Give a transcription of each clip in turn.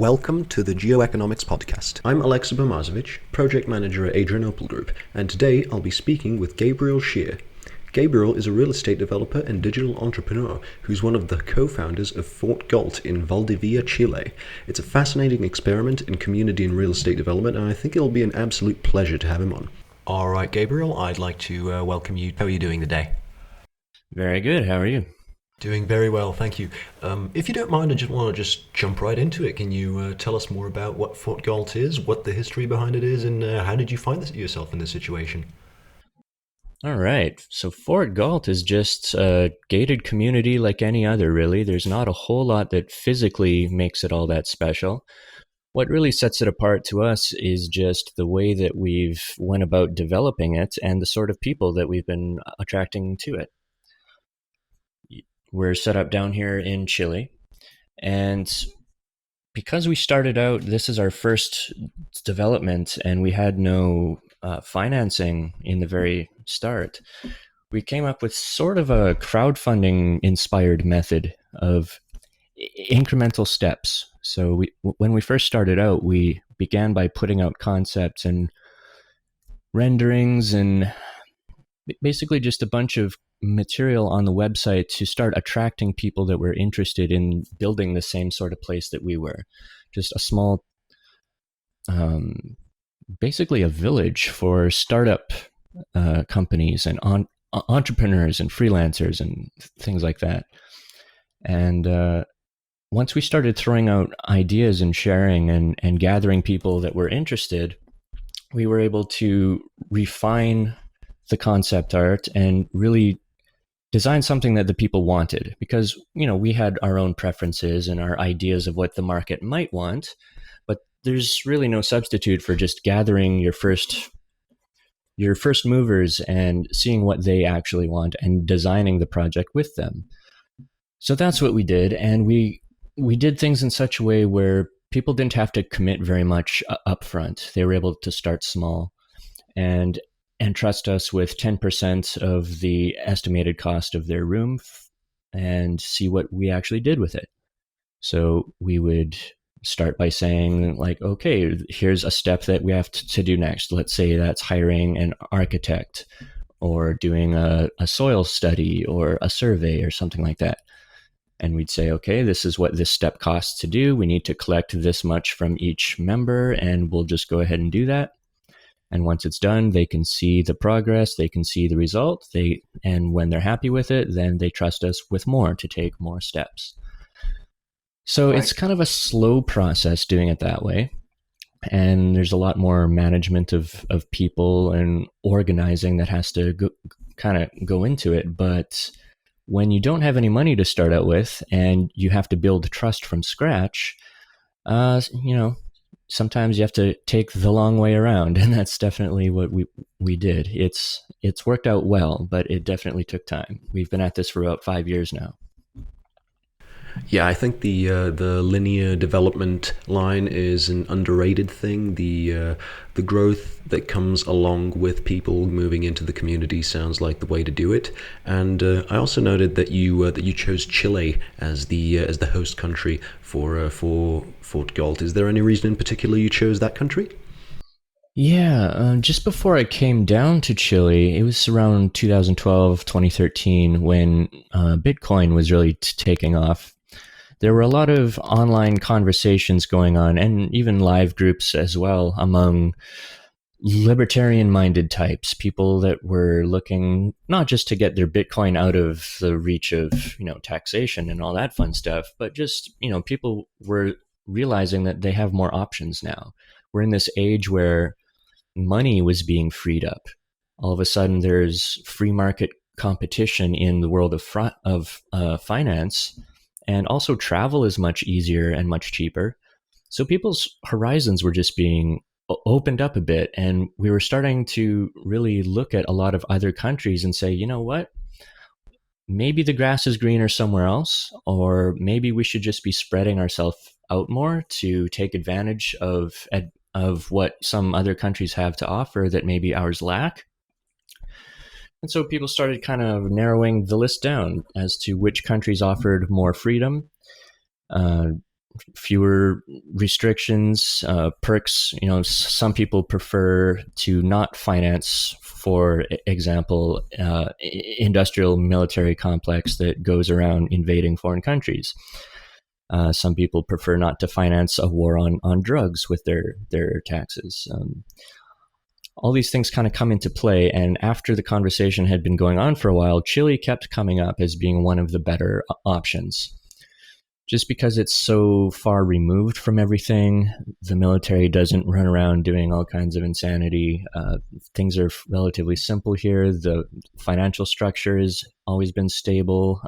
welcome to the Geoeconomics Podcast. I'm Alexa Bomazovic, Project Manager at Adrianople Group, and today I'll be speaking with Gabriel Scheare. Gabriel is a real estate developer and digital entrepreneur who's one of the co-founders of Fort Galt in Valdivia, Chile. It's a fascinating experiment in community and real estate development, and I think it'll be an absolute pleasure to have him on. All right, Gabriel, I'd like to welcome you. How are you doing today? Very good. How are you? Doing very well, thank you. If you don't mind, I just want to jump right into it. Can you tell us more about what Fort Galt is, what the history behind it is, and how did you find yourself in this situation? All right. So Fort Galt is just a gated community like any other, really. There's not a whole lot that physically makes it all that special. What really sets it apart to us is just the way that we've went about developing it and the sort of people that we've been attracting to it. We're set up down here in Chile, and because we started out, this is our first development, and we had no financing in the very start. We came up with sort of a crowdfunding-inspired method of incremental steps. So when we first started out, we began by putting out concepts and renderings and basically just a bunch of material on the website to start attracting people that were interested in building the same sort of place that we were. Just a small, basically a village for startup companies and entrepreneurs and freelancers and things like that. And once we started throwing out ideas and sharing and gathering people that were interested, we were able to refine the concept art and really design something that the people wanted, because, we had our own preferences and our ideas of what the market might want, but there's really no substitute for just gathering your first movers and seeing what they actually want and designing the project with them. So that's what we did. And we did things in such a way where people didn't have to commit very much up front. They were able to start small and trust us with 10% of the estimated cost of their room and see what we actually did with it. So we would start by saying, like, okay, here's a step that we have to do next. Let's say that's hiring an architect or doing a soil study or a survey or something like that. And we'd say, okay, this is what this step costs to do. We need to collect this much from each member, and we'll just go ahead and do that. And once it's done, they can see the progress, they can see the result, and when they're happy with it, then they trust us with more to take more steps. So It's kind of a slow process doing it that way. And there's a lot more management of people and organizing that has to go into it. But when you don't have any money to start out with and you have to build trust from scratch, sometimes you have to take the long way around, and that's definitely what we did. It's worked out well, but it definitely took time. We've been at this for about 5 years now. Yeah, I think the linear development line is an underrated thing. The growth that comes along with people moving into the community sounds like the way to do it. And I also noted that you chose Chile as the host country for Fort Galt. Is there any reason in particular you chose that country? Yeah, just before I came down to Chile, it was around 2012, 2013 when Bitcoin was really taking off. There were a lot of online conversations going on, and even live groups as well, among libertarian-minded types, people that were looking not just to get their Bitcoin out of the reach of, taxation and all that fun stuff, but just, people were realizing that they have more options now. We're in this age where money was being freed up. All of a sudden, there's free market competition in the world of finance. And also travel is much easier and much cheaper. So people's horizons were just being opened up a bit. And we were starting to really look at a lot of other countries and say, you know what? Maybe the grass is greener somewhere else, or maybe we should just be spreading ourselves out more to take advantage of what some other countries have to offer that maybe ours lack. And so people started kind of narrowing the list down as to which countries offered more freedom, fewer restrictions, perks. Some people prefer to not finance, for example, industrial military complex that goes around invading foreign countries. Some people prefer not to finance a war on drugs with their taxes. All these things kind of come into play. And after the conversation had been going on for a while, Chile kept coming up as being one of the better options. Just because it's so far removed from everything, the military doesn't run around doing all kinds of insanity. Things are relatively simple here. The financial structure has always been stable.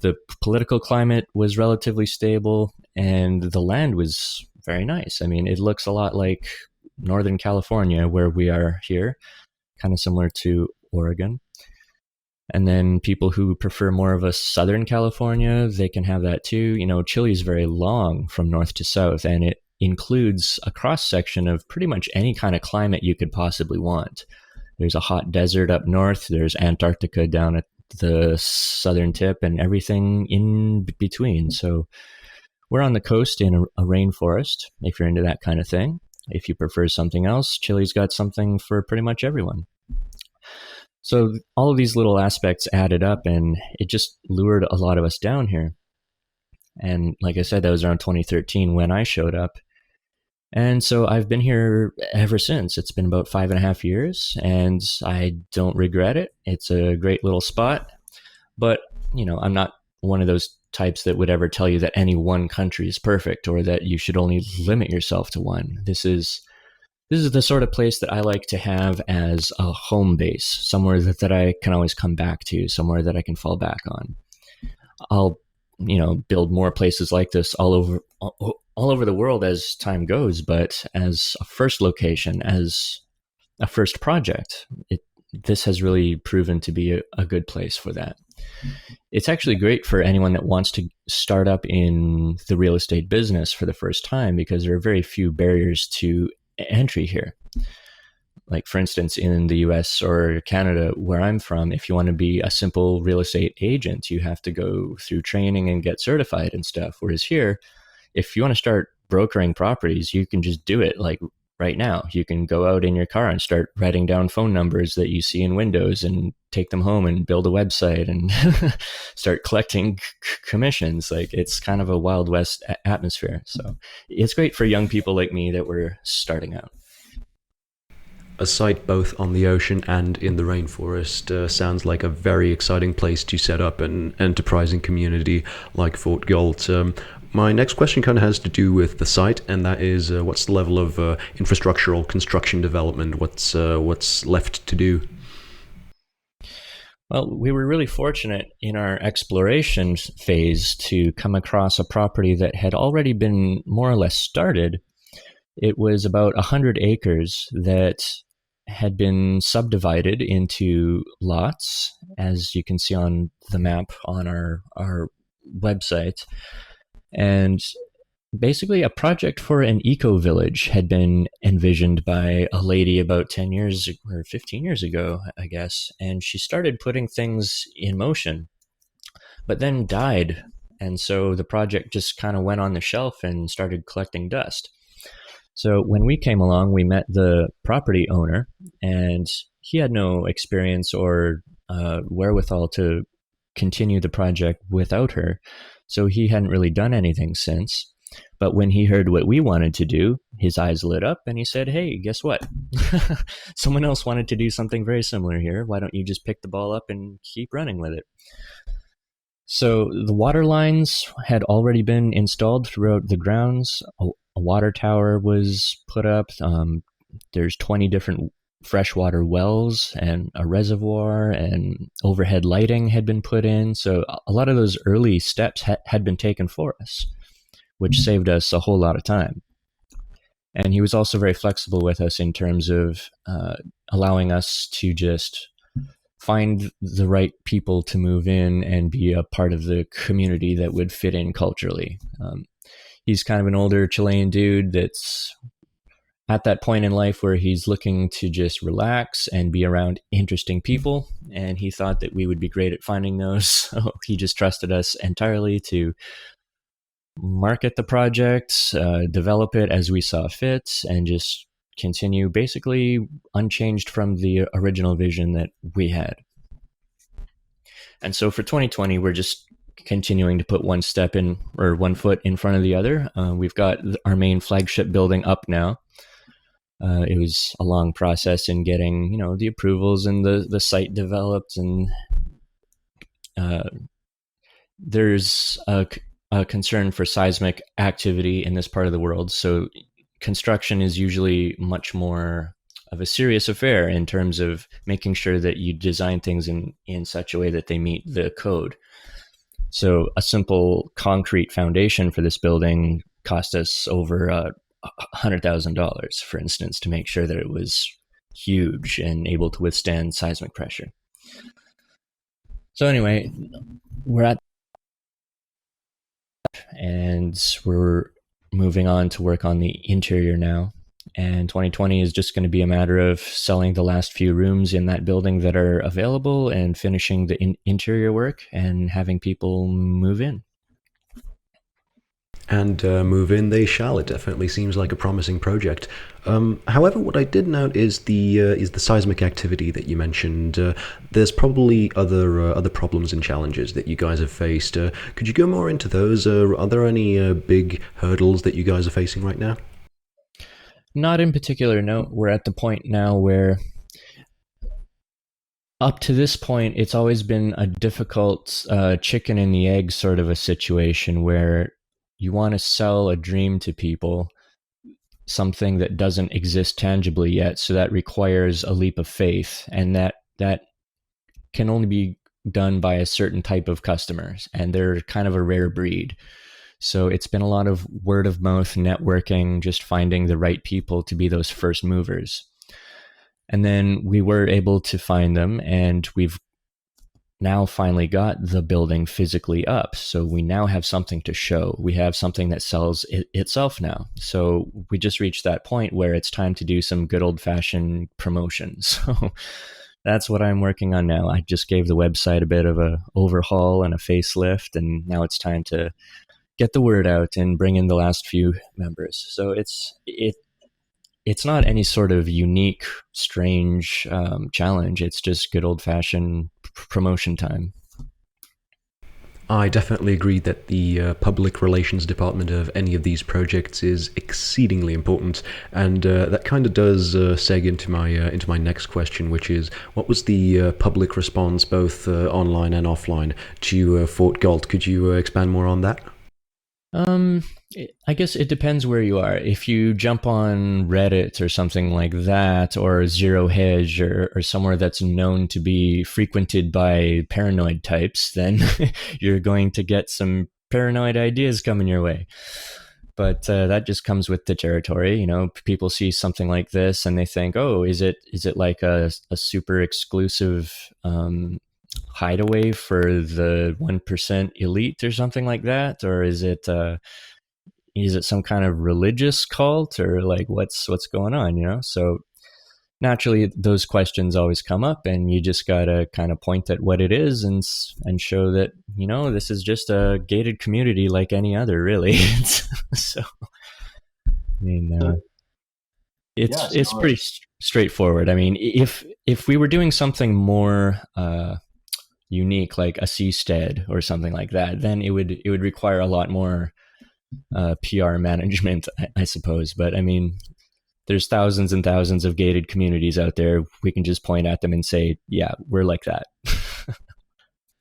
The political climate was relatively stable, and the land was very nice. I mean, it looks a lot like Northern California, where we are here, kind of similar to Oregon. And then people who prefer more of a Southern California, they can have that too. Chile is very long from north to south, and it includes a cross-section of pretty much any kind of climate you could possibly want. There's a hot desert up north, there's Antarctica down at the southern tip, and everything in between. So we're on the coast in a rainforest, if you're into that kind of thing. If you prefer something else, Chile's got something for pretty much everyone. So all of these little aspects added up, and it just lured a lot of us down here. And like I said, that was around 2013 when I showed up. And so I've been here ever since. It's been about 5.5 years, and I don't regret it. It's a great little spot. But, I'm not one of those types that would ever tell you that any one country is perfect or that you should only limit yourself to one. This is the sort of place that I like to have as a home base, somewhere that I can always come back to, somewhere that I can fall back on. I'll, build more places like this all over the world as time goes, but as a first location, as a first project, this has really proven to be a good place for that. It's actually great for anyone that wants to start up in the real estate business for the first time, because there are very few barriers to entry here. Like, for instance, in the US or Canada, where I'm from, if you want to be a simple real estate agent, you have to go through training and get certified and stuff. Whereas here, if you want to start brokering properties, you can just do it like right now. You can go out in your car and start writing down phone numbers that you see in windows and take them home and build a website and start collecting commissions. Like, it's kind of a Wild West atmosphere. So it's great for young people like me that were starting out. A site both on the ocean and in the rainforest sounds like a very exciting place to set up an enterprising community like Fort Galt. My next question kind of has to do with the site, and that is, what's the level of infrastructural construction development? What's left to do? Well, we were really fortunate in our exploration phase to come across a property that had already been more or less started. It was about 100 acres that had been subdivided into lots, as you can see on the map on our website. And basically a project for an eco-village had been envisioned by a lady about 10 years or 15 years ago, I guess. And she started putting things in motion, but then died. And so the project just kind of went on the shelf and started collecting dust. So when we came along, we met the property owner, and he had no experience or wherewithal to continue the project without her. So he hadn't really done anything since. But when he heard what we wanted to do, his eyes lit up and he said, "Hey, guess what? Someone else wanted to do something very similar here. Why don't you just pick the ball up and keep running with it?" So the water lines had already been installed throughout the grounds. A water tower was put up. There's 20 different freshwater wells and a reservoir, and overhead lighting had been put in. So a lot of those early steps had been taken for us, which saved us a whole lot of time. And he was also very flexible with us in terms of allowing us to just find the right people to move in and be a part of the community that would fit in culturally. He's kind of an older Chilean dude that's at that point in life where he's looking to just relax and be around interesting people. And he thought that we would be great at finding those. So he just trusted us entirely to market the project, develop it as we saw fit, and just continue basically unchanged from the original vision that we had. And so for 2020, we're just continuing to put one foot in front of the other. We've got our main flagship building up now. It was a long process in getting, the approvals and the site developed, and there's a concern for seismic activity in this part of the world. So construction is usually much more of a serious affair in terms of making sure that you design things in such a way that they meet the code. So a simple concrete foundation for this building cost us over $100,000, for instance, to make sure that it was huge and able to withstand seismic pressure. So anyway, we're moving on to work on the interior now. And 2020 is just going to be a matter of selling the last few rooms in that building that are available and finishing the interior work and having people move in. And move in they shall. It definitely seems like a promising project. However, what I did note is the seismic activity that you mentioned. There's probably other problems and challenges that you guys have faced. Could you go more into those? Are there any big hurdles that you guys are facing right now? Not in particular, no. We're at the point now where up to this point, it's always been a difficult chicken and the egg sort of a situation where you want to sell a dream to people, something that doesn't exist tangibly yet. So that requires a leap of faith, and that can only be done by a certain type of customers, and they're kind of a rare breed. So it's been a lot of word of mouth networking, just finding the right people to be those first movers. And then we were able to find them, and we've now finally got the building physically up. So we now have something to show. We have something that sells itself now. So we just reached that point where it's time to do some good old-fashioned promotion. So that's what I'm working on now. I just gave the website a bit of a overhaul and a facelift, and now it's time to get the word out and bring in the last few members. So it's not any sort of unique, strange challenge. It's just good old-fashioned promotion time. I definitely agree that the public relations department of any of these projects is exceedingly important, and that kind of does seg into my next question, which is, what was the public response, both online and offline, to Fort Galt? Could you expand more on that? I guess it depends where you are. If you jump on Reddit or something like that, or Zero Hedge, or somewhere that's known to be frequented by paranoid types, then you're going to get some paranoid ideas coming your way. But that just comes with the territory. People see something like this and they think, oh, is it like a super exclusive hideaway for the 1% elite or something like that? Or is it some kind of religious cult, or like what's going on, So naturally those questions always come up, and you just gotta kind of point at what it is and show that, this is just a gated community like any other, really. So I mean, it's pretty straightforward. I mean, if we were doing something more unique, like a seastead or something like that, then it would require a lot more PR management, I suppose. But I mean, there's thousands and thousands of gated communities out there. We can just point at them and say, yeah, we're like that.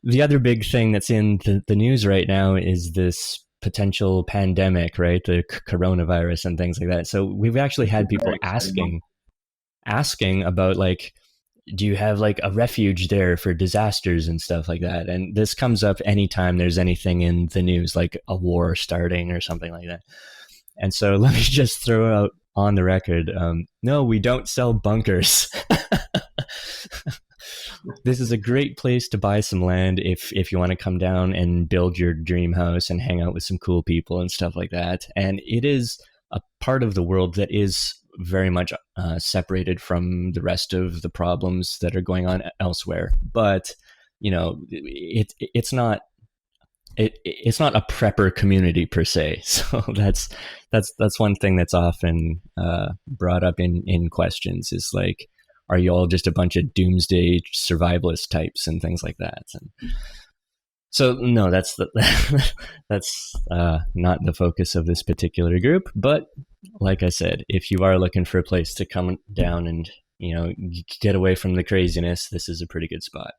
The other big thing that's in the news right now is this potential pandemic, right? The coronavirus and things like that. So we've actually had people asking about, like, do you have like a refuge there for disasters and stuff like that? And this comes up anytime there's anything in the news, like a war starting or something like that. And so let me just throw out on the record, no, we don't sell bunkers. This is a great place to buy some land if you want to come down and build your dream house and hang out with some cool people and stuff like that. And it is a part of the world that is very much separated from the rest of the problems that are going on elsewhere. But it's not it's not a prepper community per se. So that's one thing that's often brought up in questions is like, are you all just a bunch of doomsday survivalist types and things like that? And so no, that's that's not the focus of this particular group. But like I said, if you are looking for a place to come down and get away from the craziness, this is a pretty good spot.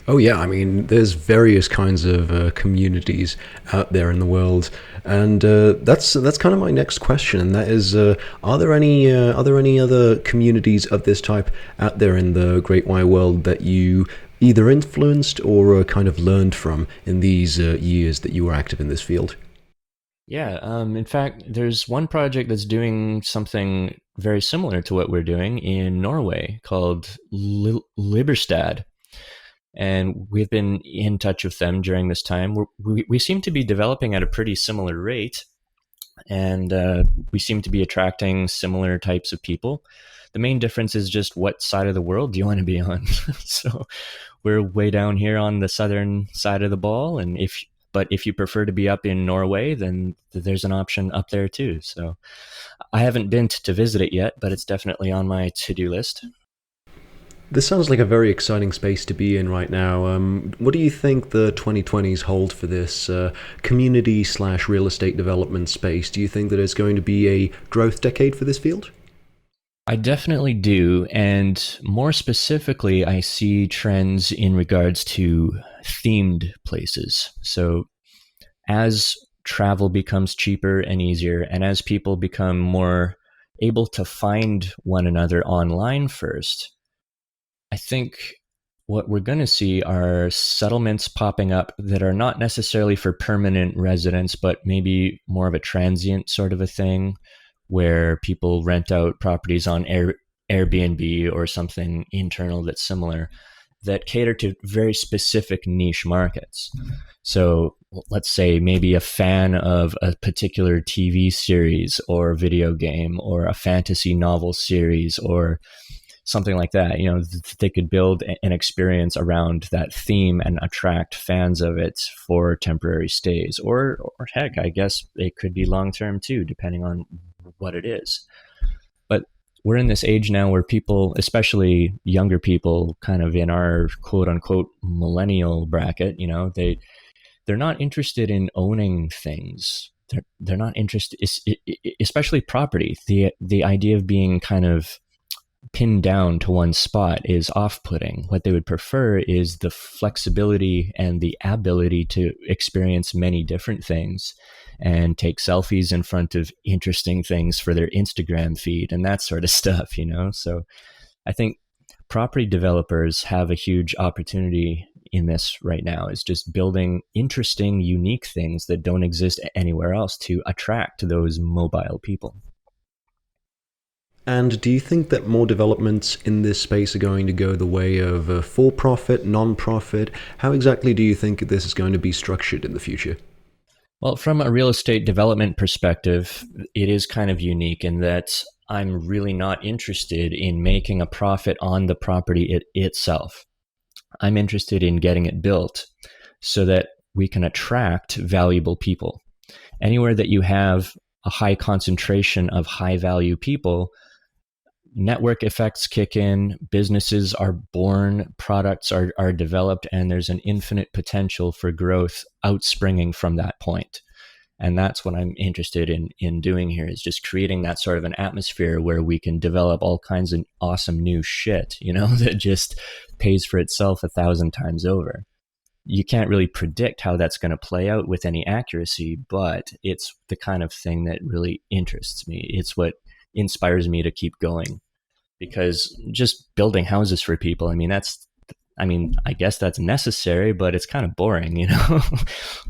Oh yeah, I mean, there's various kinds of communities out there in the world, and that's kind of my next question, and that is, are there any other communities of this type out there in the Great Wide World that you either influenced or kind of learned from in these years that you were active in this field? Yeah, in fact, there's one project that's doing something very similar to what we're doing in Norway called Liberstad. And we've been in touch with them during this time. We seem to be developing at a pretty similar rate, and we seem to be attracting similar types of people. The main difference is just what side of the world do you want to be on. So we're way down here on the southern side of the ball, and if you prefer to be up in Norway, then there's an option up there too. So I haven't been to visit it yet, but it's definitely on my to-do list. This sounds like a very exciting space to be in right now. What do you think the 2020s hold for this community/real estate development space? Do you think that it's going to be a growth decade for this field? I definitely do. And more specifically, I see trends in regards to themed places. So as travel becomes cheaper and easier, and as people become more able to find one another online first, I think what we're going to see are settlements popping up that are not necessarily for permanent residents, but maybe more of a transient sort of a thing where people rent out properties on Airbnb or something internal that's similar that cater to very specific niche markets. So let's say maybe a fan of a particular TV series or video game or a fantasy novel series or something like that. They could build an experience around that theme and attract fans of it for temporary stays, or heck, I guess it could be long-term too, depending on what it is. But we're in this age now where people, especially younger people, kind of in our quote unquote millennial bracket, they're not interested in owning things. They're not interested, especially property. The idea of being kind of pinned down to one spot is off-putting. What they would prefer is the flexibility and the ability to experience many different things and take selfies in front of interesting things for their Instagram feed and that sort of stuff, So I think property developers have a huge opportunity in this right now, is just building interesting, unique things that don't exist anywhere else to attract those mobile people. And do you think that more developments in this space are going to go the way of for-profit, non-profit? How exactly do you think this is going to be structured in the future? Well, from a real estate development perspective, it is kind of unique in that I'm really not interested in making a profit on the property itself. I'm interested in getting it built so that we can attract valuable people. Anywhere that you have a high concentration of high-value people, network effects kick in, businesses are born, products are developed, and there's an infinite potential for growth outspringing from that point. And that's what I'm interested in doing here, is just creating that sort of an atmosphere where we can develop all kinds of awesome new shit, that just pays for itself 1,000 times over. You can't really predict how that's going to play out with any accuracy, but it's the kind of thing that really interests me. It's what inspires me to keep going. Because just building houses for people, I guess that's necessary, but it's kind of boring,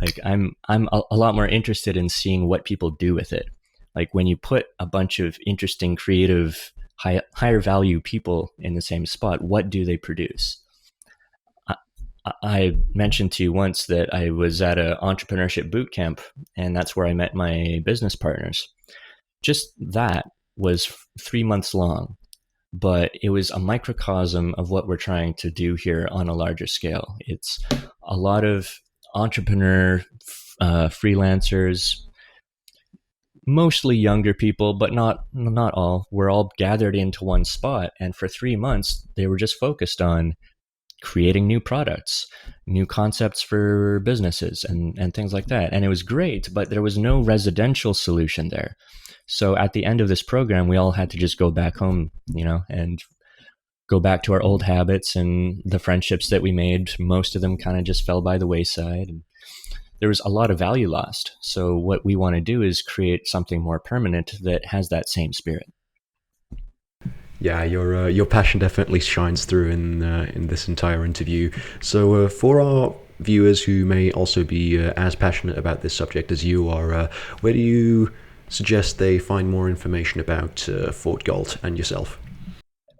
Like I'm a lot more interested in seeing what people do with it. Like when you put a bunch of interesting, creative, higher value people in the same spot, what do they produce? I mentioned to you once that I was at an entrepreneurship boot camp, and that's where I met my business partners. Just that was 3 months long. But it was a microcosm of what we're trying to do here on a larger scale. It's a lot of entrepreneur freelancers, mostly younger people, but not all, were all gathered into one spot. And for 3 months, they were just focused on creating new products, new concepts for businesses and things like that. And it was great, but there was no residential solution there. So at the end of this program, we all had to just go back home, and go back to our old habits, and the friendships that we made, most of them kind of just fell by the wayside. And there was a lot of value lost. So what we want to do is create something more permanent that has that same spirit. Yeah, your passion definitely shines through in this entire interview. So for our viewers who may also be as passionate about this subject as you are, where do you suggest they find more information about Fort Galt and yourself?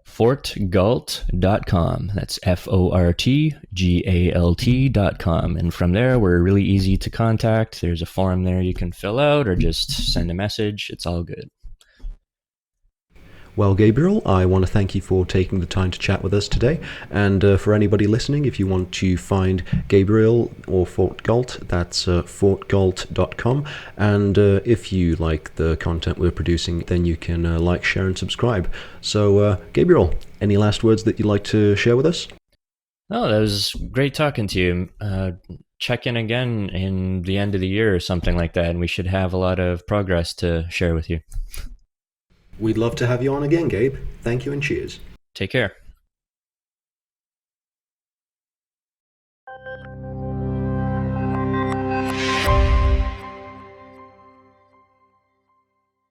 fortgalt.com. That's FORTGALT.com. And from there, we're really easy to contact. There's a form there you can fill out or just send a message. It's all good. Well, Gabriel, I want to thank you for taking the time to chat with us today. And for anybody listening, if you want to find Gabriel or Fort Galt, that's fortgalt.com. And if you like the content we're producing, then you can like, share, and subscribe. So, Gabriel, any last words that you'd like to share with us? Oh, that was great talking to you. Check in again in the end of the year or something like that, and we should have a lot of progress to share with you. We'd love to have you on again, Gabe. Thank you and cheers. Take care.